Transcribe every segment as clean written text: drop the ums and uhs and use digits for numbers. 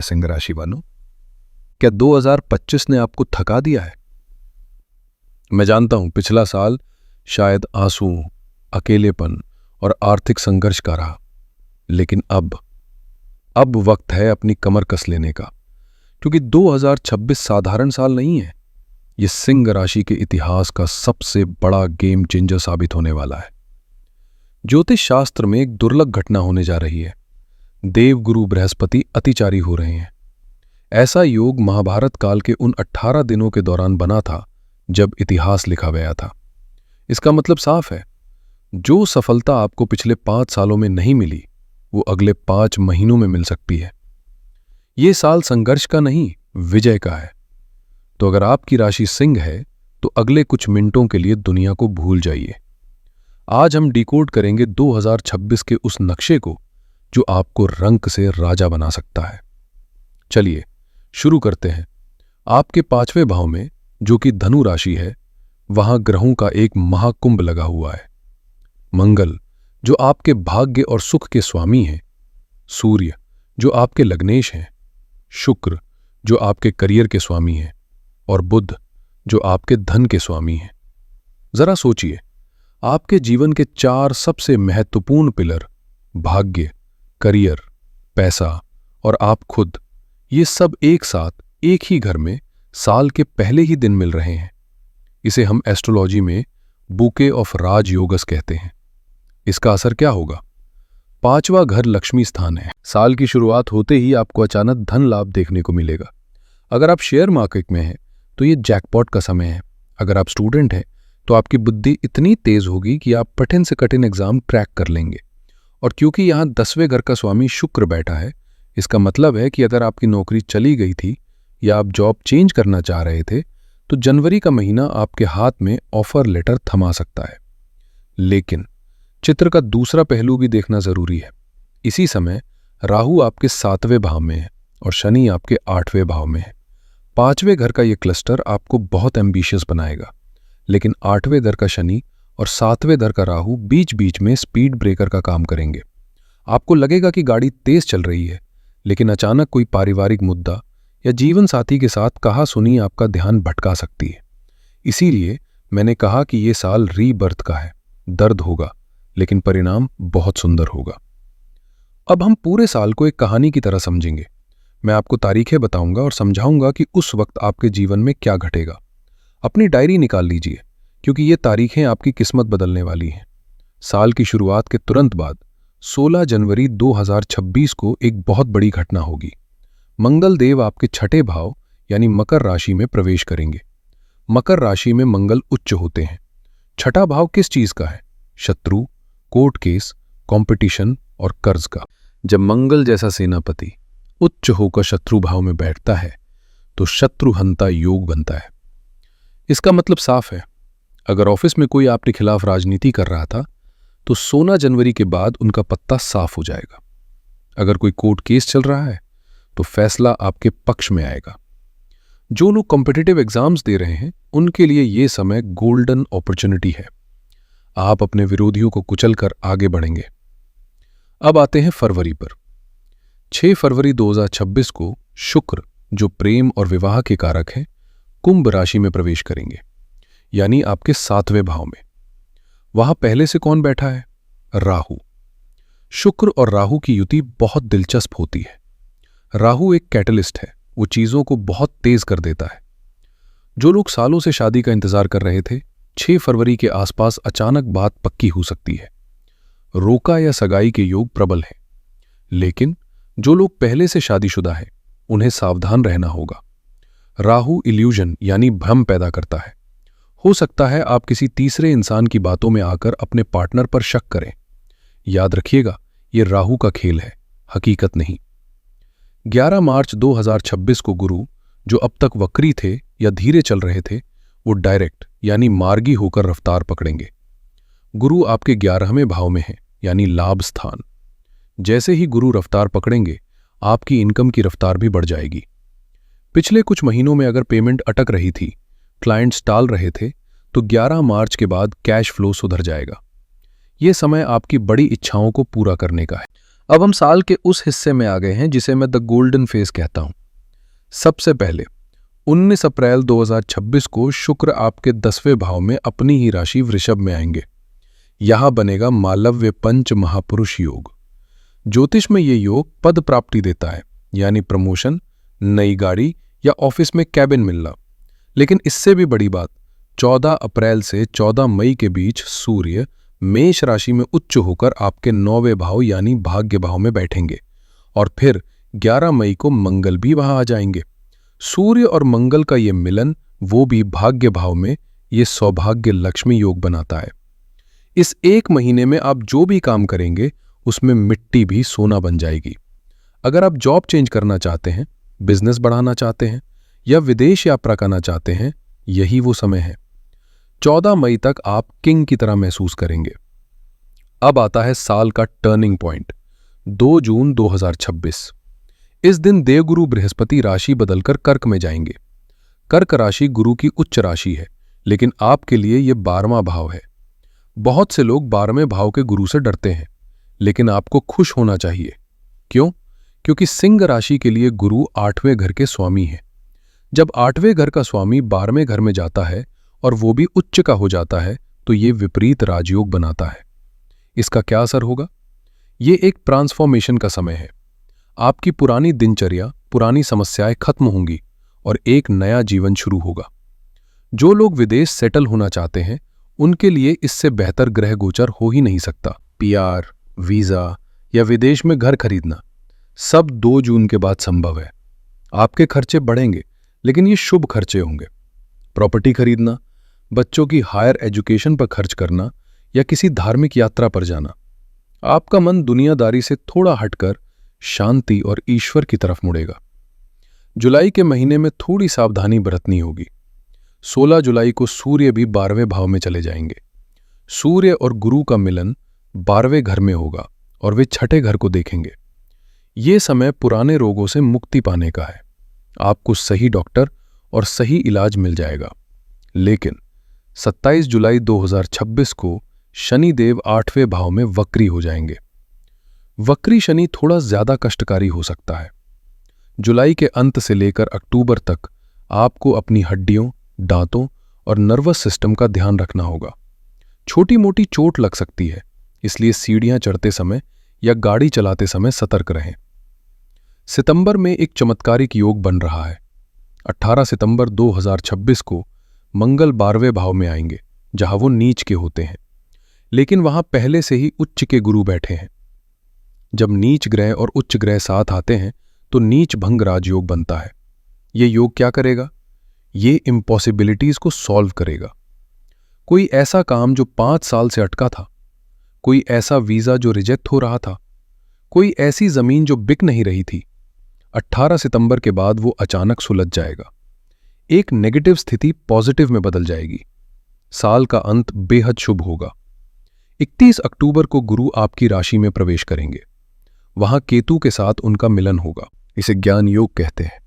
सिंह राशि वालों, क्या 2025 ने आपको थका दिया है? मैं जानता हूं पिछला साल शायद आंसू, अकेलेपन और आर्थिक संघर्ष का रहा, लेकिन अब वक्त है अपनी कमर कस लेने का, क्योंकि 2026 साधारण साल नहीं है। यह सिंह राशि के इतिहास का सबसे बड़ा गेम चेंजर साबित होने वाला है। ज्योतिष शास्त्र में एक दुर्लभ घटना होने जा रही है। देवगुरु बृहस्पति अतिचारी हो रहे हैं। ऐसा योग महाभारत काल के उन 18 दिनों के दौरान बना था जब इतिहास लिखा गया था। इसका मतलब साफ है, जो सफलता आपको पिछले 5 सालों में नहीं मिली वो अगले 5 महीनों में मिल सकती है। ये साल संघर्ष का नहीं, विजय का है। तो अगर आपकी राशि सिंह है तो अगले कुछ मिनटों के लिए दुनिया को भूल जाइए। आज हम डिकोड करेंगे 2026 के उस नक्शे को जो आपको रंक से राजा बना सकता है। चलिए शुरू करते हैं। आपके 5वें भाव में, जो कि धनु राशि है, वहां ग्रहों का एक महाकुंभ लगा हुआ है। मंगल, जो आपके भाग्य और सुख के स्वामी हैं, सूर्य, जो आपके लग्नेश हैं, शुक्र, जो आपके करियर के स्वामी हैं, और बुध, जो आपके धन के स्वामी हैं। जरा सोचिए, आपके जीवन के 4 सबसे महत्वपूर्ण पिलर, भाग्य, करियर, पैसा और आप खुद, ये सब एक साथ एक ही घर में साल के पहले ही दिन मिल रहे हैं। इसे हम एस्ट्रोलॉजी में बुके ऑफ राजयोगस कहते हैं। इसका असर क्या होगा? 5वां घर लक्ष्मी स्थान है। साल की शुरुआत होते ही आपको अचानक धन लाभ देखने को मिलेगा। अगर आप शेयर मार्केट में हैं तो ये जैकपॉट का समय है। अगर आप स्टूडेंट हैं तो आपकी बुद्धि इतनी तेज होगी कि आप कठिन से कठिन एग्जाम क्रैक कर लेंगे। और क्योंकि यहां 10वें घर का स्वामी शुक्र बैठा है, इसका मतलब है कि अगर आपकी नौकरी चली गई थी या आप जॉब चेंज करना चाह रहे थे तो जनवरी का महीना आपके हाथ में ऑफर लेटर थमा सकता है। लेकिन चित्र का दूसरा पहलू भी देखना जरूरी है। इसी समय राहु आपके 7वें भाव में है और शनि आपके 8वें भाव में है। 5वें घर का यह क्लस्टर आपको बहुत एम्बिशियस बनाएगा, लेकिन 8वें घर का शनि और 7वें घर का राहु बीच बीच में स्पीड ब्रेकर का काम करेंगे। आपको लगेगा कि गाड़ी तेज चल रही है, लेकिन अचानक कोई पारिवारिक मुद्दा या जीवन साथी के साथ कहा सुनी आपका ध्यान भटका सकती है। इसीलिए मैंने कहा कि यह साल रीबर्थ का है। दर्द होगा, लेकिन परिणाम बहुत सुंदर होगा। अब हम पूरे साल को एक कहानी की तरह समझेंगे। मैं आपको तारीखें बताऊंगा और समझाऊंगा कि उस वक्त आपके जीवन में क्या घटेगा। अपनी डायरी निकाल लीजिए, क्योंकि ये तारीखें आपकी किस्मत बदलने वाली हैं। साल की शुरुआत के तुरंत बाद 16 जनवरी 2026 को एक बहुत बड़ी घटना होगी। मंगल देव आपके 6ठे भाव यानी मकर राशि में प्रवेश करेंगे। मकर राशि में मंगल उच्च होते हैं। 6ठा भाव किस चीज का है? शत्रु, कोर्ट केस, कंपटीशन और कर्ज का। जब मंगल जैसा सेनापति उच्च होकर शत्रु भाव में बैठता है तो शत्रुहंता योग बनता है। इसका मतलब साफ है, अगर ऑफिस में कोई आपके खिलाफ राजनीति कर रहा था तो 16 जनवरी के बाद उनका पत्ता साफ हो जाएगा। अगर कोई कोर्ट केस चल रहा है तो फैसला आपके पक्ष में आएगा। जो लोग कॉम्पिटिटिव एग्जाम्स दे रहे हैं उनके लिए यह समय गोल्डन अपॉर्चुनिटी है। आप अपने विरोधियों को कुचलकर आगे बढ़ेंगे। अब आते हैं फरवरी पर। 6 फरवरी 2026 को शुक्र, जो प्रेम और विवाह के कारक हैं, कुंभ राशि में प्रवेश करेंगे, यानी आपके 7वें भाव में। वहां पहले से कौन बैठा है? राहु। शुक्र और राहु की युति बहुत दिलचस्प होती है। राहु एक कैटलिस्ट है, वो चीजों को बहुत तेज कर देता है। जो लोग सालों से शादी का इंतजार कर रहे थे, 6 फरवरी के आसपास अचानक बात पक्की हो सकती है। रोका या सगाई के योग प्रबल हैं। लेकिन जो लोग पहले से शादीशुदा हैं, उन्हें सावधान रहना होगा। राहु इल्यूजन यानी भ्रम पैदा करता है। हो सकता है आप किसी तीसरे इंसान की बातों में आकर अपने पार्टनर पर शक करें। याद रखिएगा, यह राहु का खेल है, हकीकत नहीं। 11 मार्च 2026 को गुरु, जो अब तक वक्री थे या धीरे चल रहे थे, वो डायरेक्ट यानी मार्गी होकर रफ्तार पकड़ेंगे। गुरु आपके 11वें भाव में है, यानी लाभ स्थान। जैसे ही गुरु रफ्तार पकड़ेंगे, आपकी इनकम की रफ्तार भी बढ़ जाएगी। पिछले कुछ महीनों में अगर पेमेंट अटक रही थी, क्लाइंट्स टाल रहे थे, तो 11 मार्च के बाद कैश फ्लो सुधर जाएगा। यह समय आपकी बड़ी इच्छाओं को पूरा करने का है। अब हम साल के उस हिस्से में आ गए हैं जिसे मैं द गोल्डन फेज कहता हूं। सबसे पहले 19 अप्रैल 2026 को शुक्र आपके 10वें भाव में अपनी ही राशि वृषभ में आएंगे। यहां बनेगा मालव्य पंच महापुरुष योग। ज्योतिष में यह योग पद प्राप्ति देता है, यानी प्रमोशन, नई गाड़ी या ऑफिस में कैबिन मिलना। लेकिन इससे भी बड़ी बात, 14 अप्रैल से 14 मई के बीच सूर्य मेष राशि में उच्च होकर आपके 9वें भाव यानी भाग्य भाव में बैठेंगे और फिर 11 मई को मंगल भी वहां आ जाएंगे। सूर्य और मंगल का ये मिलन, वो भी भाग्य भाव में, ये सौभाग्य लक्ष्मी योग बनाता है। इस एक महीने में आप जो भी काम करेंगे उसमें मिट्टी भी सोना बन जाएगी। अगर आप जॉब चेंज करना चाहते हैं, बिजनेस बढ़ाना चाहते हैं या विदेश यात्रा करना चाहते हैं, यही वो समय है। 14 मई तक आप किंग की तरह महसूस करेंगे। अब आता है साल का टर्निंग पॉइंट, 2 जून 2026। इस दिन देवगुरु बृहस्पति राशि बदलकर कर्क में जाएंगे। कर्क राशि गुरु की उच्च राशि है, लेकिन आपके लिए यह 12वां भाव है। बहुत से लोग 12वें भाव के गुरु से डरते हैं, लेकिन आपको खुश होना चाहिए। क्यों? क्योंकि सिंह राशि के लिए गुरु 8वें घर के स्वामी हैं। जब 8वें घर का स्वामी 12वें घर में जाता है और वो भी उच्च का हो जाता है, तो ये विपरीत राजयोग बनाता है। इसका क्या असर होगा? ये एक ट्रांसफॉर्मेशन का समय है। आपकी पुरानी दिनचर्या, पुरानी समस्याएं खत्म होंगी और एक नया जीवन शुरू होगा। जो लोग विदेश सेटल होना चाहते हैं, उनके लिए इससे बेहतर ग्रह गोचर हो ही नहीं सकता। पीआर, वीजा या विदेश में घर खरीदना सब 2 जून के बाद संभव है। आपके खर्चे बढ़ेंगे, लेकिन ये शुभ खर्चे होंगे। प्रॉपर्टी खरीदना, बच्चों की हायर एजुकेशन पर खर्च करना या किसी धार्मिक यात्रा पर जाना। आपका मन दुनियादारी से थोड़ा हटकर शांति और ईश्वर की तरफ मुड़ेगा। जुलाई के महीने में थोड़ी सावधानी बरतनी होगी। 16 जुलाई को सूर्य भी 12वें भाव में चले जाएंगे। सूर्य और गुरु का मिलन 12वें घर में होगा और वे 6ठे घर को देखेंगे। ये समय पुराने रोगों से मुक्ति पाने का है। आपको सही डॉक्टर और सही इलाज मिल जाएगा। लेकिन 27 जुलाई 2026 को शनिदेव 8वें भाव में वक्री हो जाएंगे। वक्री शनि थोड़ा ज्यादा कष्टकारी हो सकता है। जुलाई के अंत से लेकर अक्टूबर तक आपको अपनी हड्डियों, दांतों और नर्वस सिस्टम का ध्यान रखना होगा। छोटी मोटी चोट लग सकती है, इसलिए सीढ़ियां चढ़ते समय या गाड़ी चलाते समय सतर्क रहें। सितंबर में एक चमत्कारिक योग बन रहा है। 18 सितंबर 2026 को मंगल 12वें भाव में आएंगे, जहां वो नीच के होते हैं, लेकिन वहां पहले से ही उच्च के गुरु बैठे हैं। जब नीच ग्रह और उच्च ग्रह साथ आते हैं तो नीच भंग राजयोग बनता है। ये योग क्या करेगा? ये इम्पॉसिबिलिटीज को सॉल्व करेगा। कोई ऐसा काम जो 5 साल से अटका था, कोई ऐसा वीजा जो रिजेक्ट हो रहा था, कोई ऐसी जमीन जो बिक नहीं रही थी, 18 सितंबर के बाद वो अचानक सुलझ जाएगा। एक नेगेटिव स्थिति पॉजिटिव में बदल जाएगी। साल का अंत बेहद शुभ होगा। 31 अक्टूबर को गुरु आपकी राशि में प्रवेश करेंगे। वहां केतु के साथ उनका मिलन होगा। इसे ज्ञान योग कहते हैं।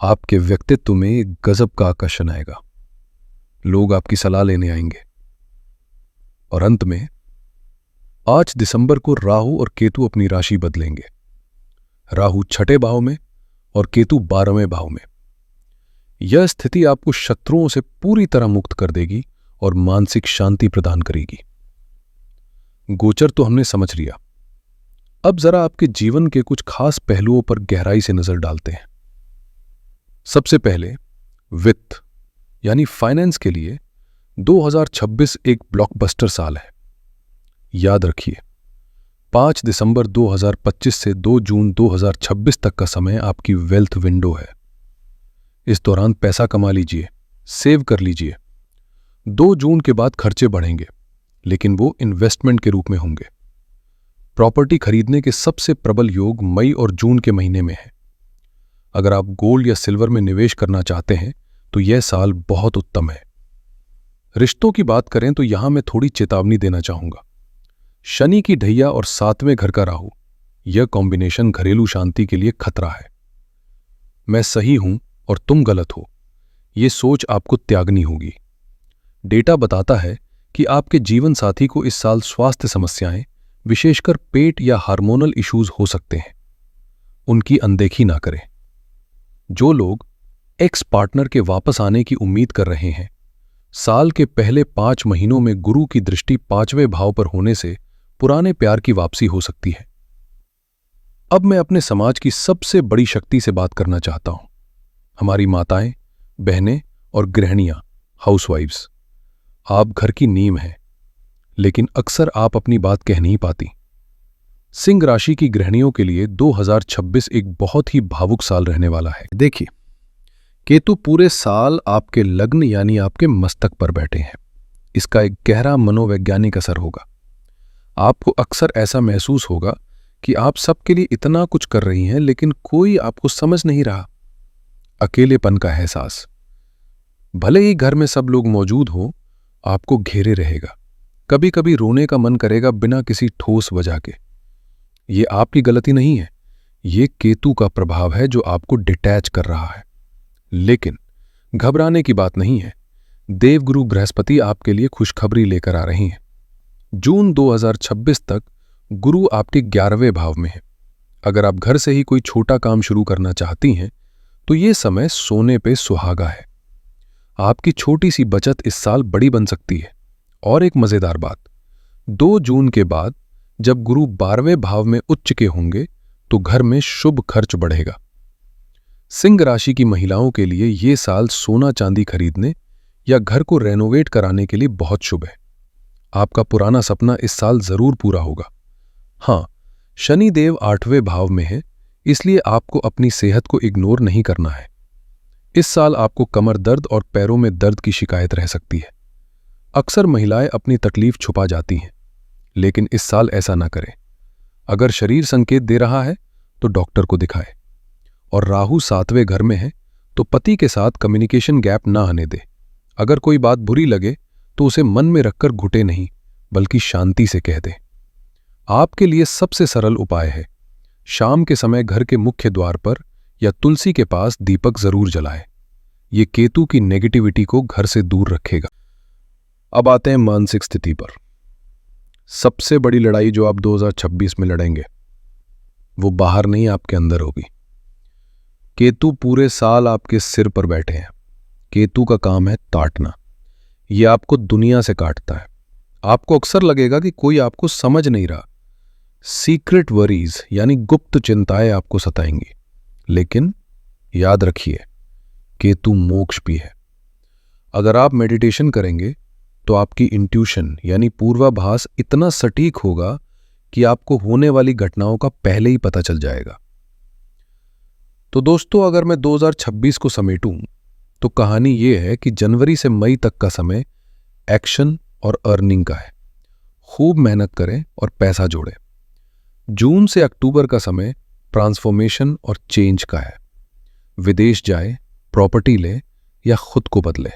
आपके व्यक्तित्व में एक गजब का आकर्षण आएगा। लोग आपकी सलाह लेने आएंगे। और अंत में 8 दिसंबर को राहु और केतु अपनी राशि बदलेंगे। राहु 6ठे भाव में और केतु 12वें भाव में। यह स्थिति आपको शत्रुओं से पूरी तरह मुक्त कर देगी और मानसिक शांति प्रदान करेगी। गोचर तो हमने समझ लिया। अब जरा आपके जीवन के कुछ खास पहलुओं पर गहराई से नजर डालते हैं। सबसे पहले वित्त यानी फाइनेंस के लिए 2026 एक ब्लॉकबस्टर साल है। याद रखिए, 5 दिसंबर 2025 से 2 जून 2026 तक का समय आपकी वेल्थ विंडो है। इस दौरान पैसा कमा लीजिए, सेव कर लीजिए। 2 जून के बाद खर्चे बढ़ेंगे, लेकिन वो इन्वेस्टमेंट के रूप में होंगे। प्रॉपर्टी खरीदने के सबसे प्रबल योग मई और जून के महीने में है। अगर आप गोल्ड या सिल्वर में निवेश करना चाहते हैं तो यह साल बहुत उत्तम है। रिश्तों की बात करें तो यहां मैं थोड़ी चेतावनी देना चाहूंगा। शनि की ढैया और 7वें घर का राहु, यह कॉम्बिनेशन घरेलू शांति के लिए खतरा है। मैं सही हूं और तुम गलत हो, यह सोच आपको त्यागनी होगी। डेटा बताता है कि आपके जीवन साथी को इस साल स्वास्थ्य समस्याएं, विशेषकर पेट या हार्मोनल इश्यूज हो सकते हैं। उनकी अनदेखी ना करें। जो लोग एक्स पार्टनर के वापस आने की उम्मीद कर रहे हैं, साल के पहले 5 महीनों में गुरु की दृष्टि 5वें भाव पर होने से पुराने प्यार की वापसी हो सकती है। अब मैं अपने समाज की सबसे बड़ी शक्ति से बात करना चाहता हूं, हमारी माताएं, बहनें और गृहिणियां, हाउसवाइफ्स। आप घर की नींव हैं, लेकिन अक्सर आप अपनी बात कह नहीं पाती। सिंह राशि की गृहिणियों के लिए 2026 एक बहुत ही भावुक साल रहने वाला है। देखिए, केतु पूरे साल आपके लग्न यानी आपके मस्तक पर बैठे हैं। इसका एक गहरा मनोवैज्ञानिक असर होगा। आपको अक्सर ऐसा महसूस होगा कि आप सबके लिए इतना कुछ कर रही हैं, लेकिन कोई आपको समझ नहीं रहा। अकेलेपन का एहसास, भले ही घर में सब लोग मौजूद हो, आपको घेरे रहेगा। कभी कभी रोने का मन करेगा बिना किसी ठोस वजह के। ये आपकी गलती नहीं है, ये केतु का प्रभाव है जो आपको डिटैच कर रहा है। लेकिन घबराने की बात नहीं है। देवगुरु बृहस्पति आपके लिए खुशखबरी लेकर आ रही हैं। जून 2026 तक गुरु आपके 11वें भाव में है। अगर आप घर से ही कोई छोटा काम शुरू करना चाहती हैं, तो ये समय सोने पे सुहागा है। आपकी छोटी सी बचत इस साल बड़ी बन सकती है। और एक मजेदार बात, 2 जून के बाद जब गुरु 12वें भाव में उच्च के होंगे, तो घर में शुभ खर्च बढ़ेगा। सिंह राशि की महिलाओं के लिए ये साल सोना चांदी खरीदने या घर को रेनोवेट कराने के लिए बहुत शुभ है। आपका पुराना सपना इस साल जरूर पूरा होगा। हाँ, शनिदेव 8वें भाव में है, इसलिए आपको अपनी सेहत को इग्नोर नहीं करना है। इस साल आपको कमर दर्द और पैरों में दर्द की शिकायत रह सकती है। अक्सर महिलाएं अपनी तकलीफ छुपा जाती हैं, लेकिन इस साल ऐसा ना करें। अगर शरीर संकेत दे रहा है तो डॉक्टर को दिखाएं। और राहु 7वें घर में है, तो पति के साथ कम्युनिकेशन गैप ना आने दे। अगर कोई बात बुरी लगे तो उसे मन में रखकर घुटे नहीं, बल्कि शांति से कह दे। आपके लिए सबसे सरल उपाय है, शाम के समय घर के मुख्य द्वार पर या तुलसी के पास दीपक जरूर जलाए। ये केतु की नेगेटिविटी को घर से दूर रखेगा। अब आते हैं मानसिक स्थिति पर। सबसे बड़ी लड़ाई जो आप 2026 में लड़ेंगे, वो बाहर नहीं, आपके अंदर होगी। केतु पूरे साल आपके सिर पर बैठे हैं। केतु का काम है ताटना। ये आपको दुनिया से काटता है। आपको अक्सर लगेगा कि कोई आपको समझ नहीं रहा। सीक्रेट वरीज यानी गुप्त चिंताएं आपको सताएंगी। लेकिन याद रखिए, केतु मोक्ष भी है। अगर आप मेडिटेशन करेंगे तो आपकी इंट्यूशन यानी पूर्वाभास इतना सटीक होगा कि आपको होने वाली घटनाओं का पहले ही पता चल जाएगा। तो दोस्तों, अगर मैं 2026 को समेटूं तो कहानी यह है कि जनवरी से मई तक का समय एक्शन और अर्निंग का है। खूब मेहनत करें और पैसा जोड़ें। जून से अक्टूबर का समय ट्रांसफॉर्मेशन और चेंज का है। विदेश जाए, प्रॉपर्टी ले या खुद को बदले।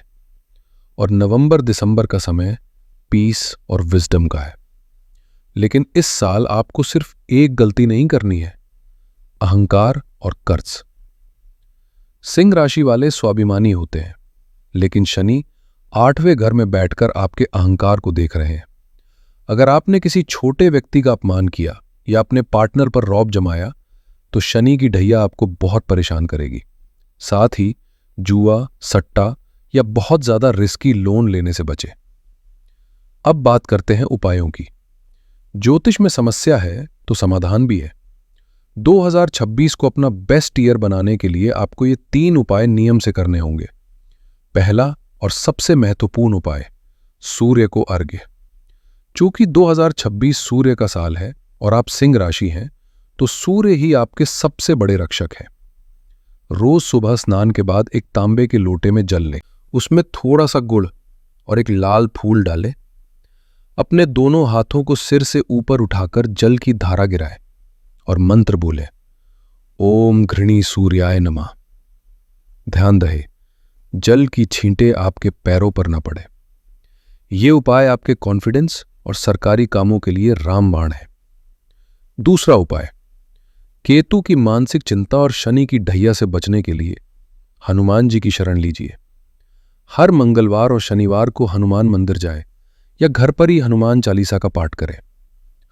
और नवंबर दिसंबर का समय पीस और विजडम का है। लेकिन इस साल आपको सिर्फ एक गलती नहीं करनी है, अहंकार और कर्ज। सिंह राशि वाले स्वाभिमानी होते हैं, लेकिन शनि 8वें घर में बैठकर आपके अहंकार को देख रहे हैं। अगर आपने किसी छोटे व्यक्ति का अपमान किया या अपने पार्टनर पर रौब जमाया, तो शनि की ढैया आपको बहुत परेशान करेगी। साथ ही जुआ, सट्टा या बहुत ज्यादा रिस्की लोन लेने से बचें। अब बात करते हैं उपायों की। ज्योतिष में समस्या है तो समाधान भी है। 2026 को अपना बेस्ट ईयर बनाने के लिए आपको ये 3 उपाय नियम से करने होंगे। पहला और सबसे महत्वपूर्ण उपाय, सूर्य को अर्घ्य। चूंकि 2026 सूर्य का साल है और आप सिंह राशि हैं, तो सूर्य ही आपके सबसे बड़े रक्षक हैं। रोज सुबह स्नान के बाद एक तांबे के लोटे में जल लें, उसमें थोड़ा सा गुड़ और एक लाल फूल डालें। अपने दोनों हाथों को सिर से ऊपर उठाकर जल की धारा गिराएं और मंत्र बोले, ओम घृणी सूर्याय नमः। ध्यान रहे, जल की छींटे आपके पैरों पर न पड़े। ये उपाय आपके कॉन्फिडेंस और सरकारी कामों के लिए रामबाण है। दूसरा उपाय, केतु की मानसिक चिंता और शनि की ढैया से बचने के लिए हनुमान जी की शरण लीजिए। हर मंगलवार और शनिवार को हनुमान मंदिर जाए या घर पर ही हनुमान चालीसा का पाठ करें।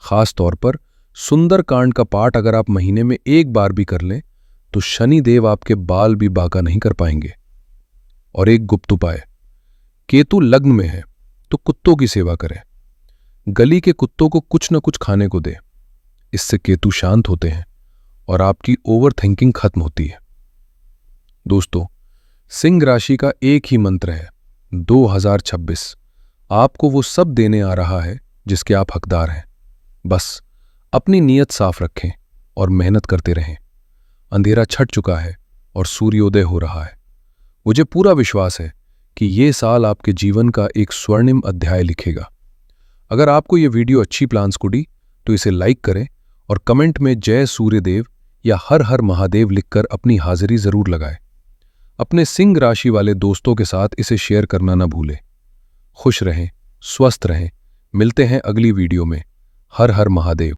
खास तौर पर सुंदरकांड का पाठ अगर आप महीने में एक बार भी कर लें तो शनि देव आपके बाल भी बांका नहीं कर पाएंगे। और एक गुप्त उपाय, केतु लग्न में है तो कुत्तों की सेवा करें। गली के कुत्तों को कुछ न कुछ खाने को दे। इससे केतु शांत होते हैं और आपकी ओवर थिंकिंग खत्म होती है। दोस्तों, सिंह राशि का एक ही मंत्र है, 2026 आपको वो सब देने आ रहा है जिसके आप हकदार हैं। बस अपनी नीयत साफ रखें और मेहनत करते रहें। अंधेरा छट चुका है और सूर्योदय हो रहा है। मुझे पूरा विश्वास है कि ये साल आपके जीवन का एक स्वर्णिम अध्याय लिखेगा। अगर आपको ये वीडियो अच्छी प्लान्स कुड़ी तो इसे लाइक करें और कमेंट में जय सूर्यदेव या हर हर महादेव लिखकर अपनी हाजिरी जरूर लगाएं। अपने सिंह राशि वाले दोस्तों के साथ इसे शेयर करना ना भूलें। खुश रहें, स्वस्थ रहें। मिलते हैं अगली वीडियो में। हर हर महादेव।